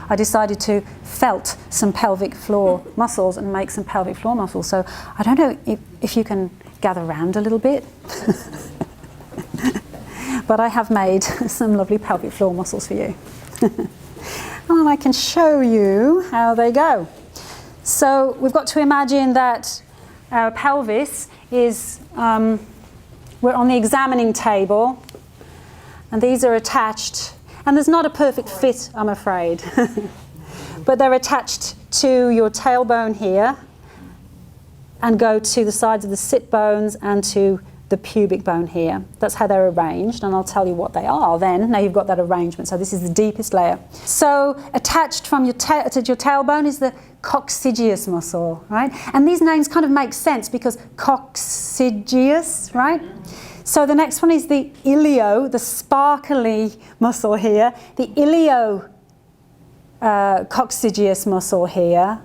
I decided to felt some pelvic floor muscles and make some pelvic floor muscles. So I don't know if you can gather around a little bit. But I have made some lovely pelvic floor muscles for you. And I can show you how they go. So we've got to imagine that our pelvis is, we're on the examining table, and these are attached, and there's not a perfect fit, I'm afraid, but they're attached to your tailbone here and go to the sides of the sit bones and to the pubic bone here. That's how they're arranged, and I'll tell you what they are then. Now you've got that arrangement. So this is the deepest layer. So attached from your to your tailbone is the coccygeus muscle, right? And these names kind of make sense because coccygeus, right? So the next one is the ilio, the sparkly muscle here, the ilio coccygeus muscle here.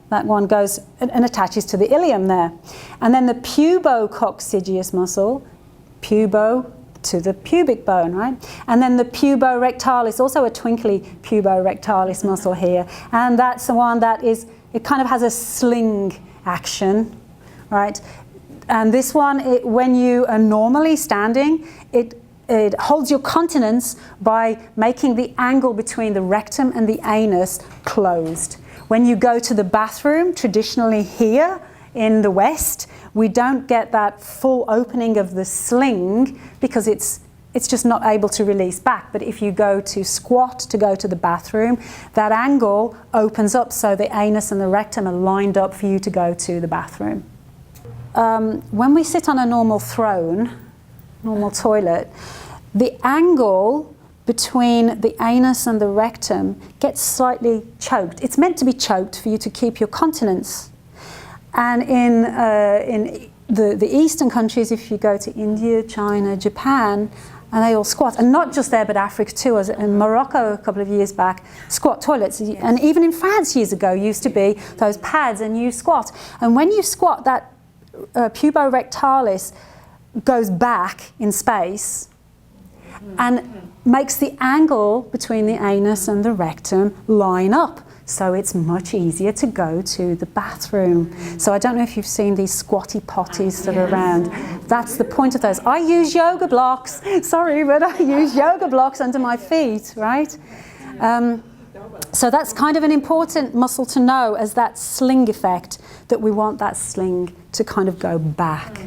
That one goes and attaches to the ilium there. And then the pubococcygeus muscle, pubo to the pubic bone, right? And then the puborectalis, also a twinkly puborectalis muscle here. And that's the one that is, it kind of has a sling action, right? And this one, when you are normally standing, it holds your continence by making the angle between the rectum and the anus closed. When you go to the bathroom, traditionally here in the West, we don't get that full opening of the sling because it's just not able to release back. But if you go to squat to go to the bathroom, that angle opens up so the anus and the rectum are lined up for you to go to the bathroom. When we sit on a normal throne, normal toilet, the angle between the anus and the rectum gets slightly choked. It's meant to be choked for you to keep your continence. And in the Eastern countries, if you go to India, China, Japan, and they all squat, and not just there but Africa too, as in Morocco a couple of years back, squat toilets. Yes. And even in France years ago used to be those pads and you squat. And when you squat, that puborectalis goes back in space and makes the angle between the anus and the rectum line up. So it's much easier to go to the bathroom. So I don't know if you've seen these squatty potties that are around. That's the point of those. I use yoga blocks. Sorry, but I use yoga blocks under my feet, right? So that's kind of an important muscle to know as that sling effect, that we want that sling to kind of go back.